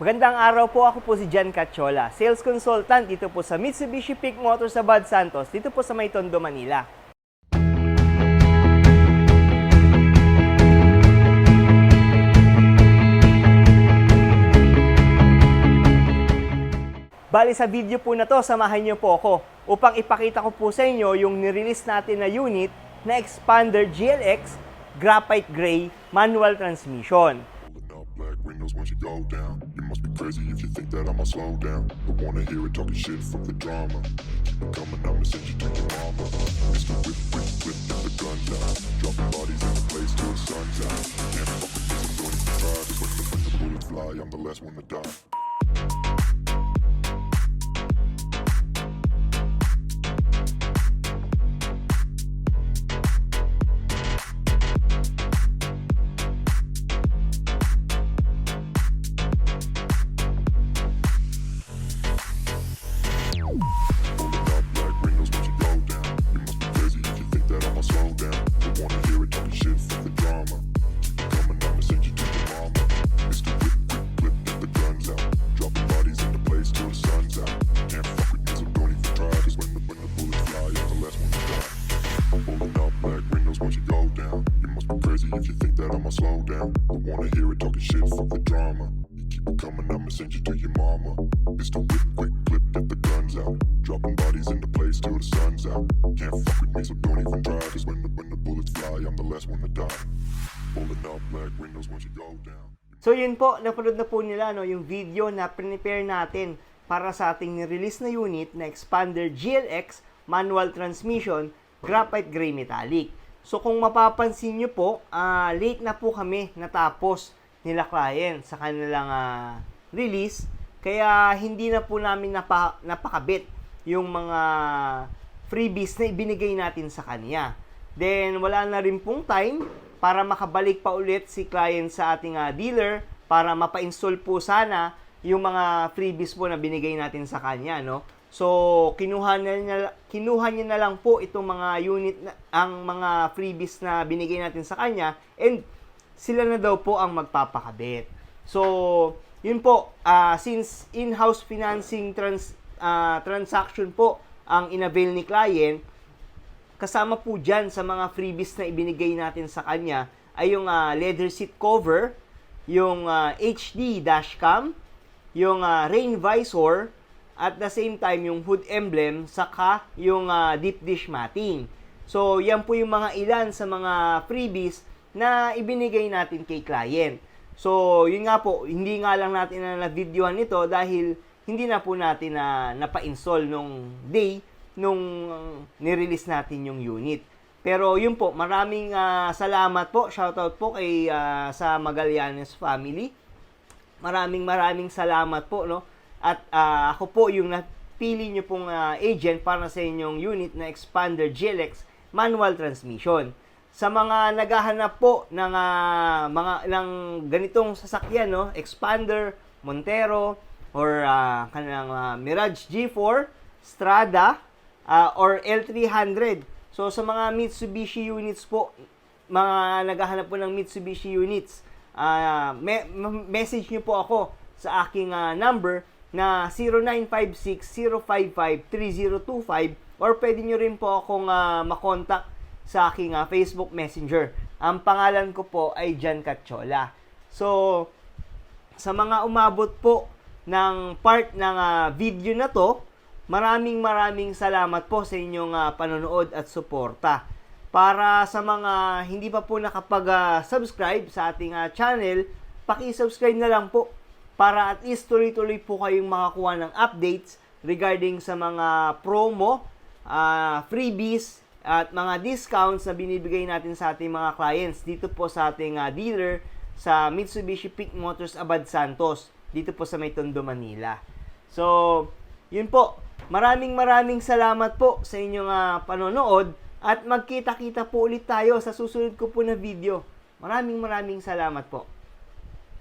Magandang araw po, ako po si Jan Cachola, sales consultant dito po sa Mitsubishi Peak Motors sa Bad Santos, dito po sa May Tondo, Manila. Bali sa video po na to, samahan niyo po ako upang ipakita ko po sa inyo yung nirelease natin na unit na Expander GLX Graphite Gray Manual Transmission. Black windows once you go down. You must be crazy if you think that I'ma slow down. Don't wanna hear it talking shit from the drama. Keep it coming, I'ma send you to your mama. Mr. Whip, whip, whip, get the guns out. Dropping bodies in the place till the sun's out. Can't fuck with this, I'm going to try. Cause when the bullets fly, I'm the last one to die. If you think that I'ma slow down, don't wanna hear it talking shit, fuck the drama. You keep it coming, I'ma send you to your mama. Mr. Whip, quick clip, get the guns out. Dropping bodies in the place till the sun's out. Can't fuck with me, so don't even try. Cause when the bullets fly, I'm the last one to die. Pulling up black windows once you go down. So yun po, napanood na po nila yung video na prepare natin para sa ating release na unit na Expander GLX Manual Transmission Graphite Gray Metallic. So kung mapapansin nyo po, late na po kami natapos nila client sa kanilang release. Kaya hindi na po namin napakabit yung mga freebies na ibinigay natin sa kanya. Then wala na rin pong time para makabalik pa ulit si client sa ating dealer para mapa-install po sana yung mga freebies po na binigay natin sa kanya, no? So, kinuha niya na lang po itong mga unit, ang mga freebies na binigay natin sa kanya, and sila na daw po ang magpapakabit. So, yun po, since in-house financing transaction po ang inavail ni client, kasama po dyan sa mga freebies na ibinigay natin sa kanya ay yung leather seat cover, yung HD dashcam, yung rain visor, at the same time, yung hood emblem, saka yung deep dish matting. So, yan po yung mga ilan sa mga freebies na ibinigay natin kay client. So, yun nga po, hindi nga lang natin na videohan ito dahil hindi na po natin napa-install nung day nung nirelease natin yung unit. Pero yun po, maraming salamat po, shoutout po kay sa Magallanes family. Maraming salamat po, no? At ako po yung napili nyo pong agent para sa inyong unit na Expander GLX Manual Transmission. Sa mga naghahanap po ng ganitong sasakyan, no? Expander, Montero, or kanilang Mirage G4, Strada, or L300. So sa mga Mitsubishi units po, mga naghahanap po ng Mitsubishi units, message nyo po ako sa aking number na 0956-055-3025, or pwede nyo rin po akong makontak sa aking Facebook Messenger. Ang pangalan ko po ay Jan Cachola. So, sa mga umabot po ng part ng video na to, maraming salamat po sa inyong panonood at suporta. Para sa mga hindi pa po nakapag-subscribe sa ating channel, paki-subscribe na lang po para at least tuloy-tuloy po kayong makakuha ng updates regarding sa mga promo, freebies, at mga discounts na binibigay natin sa ating mga clients dito po sa ating dealer sa Mitsubishi Peak Motors Abad Santos, dito po sa May Tondo, Manila. So, yun po. Maraming salamat po sa inyong panonood at magkita-kita po ulit tayo sa susunod ko po na video. Maraming salamat po.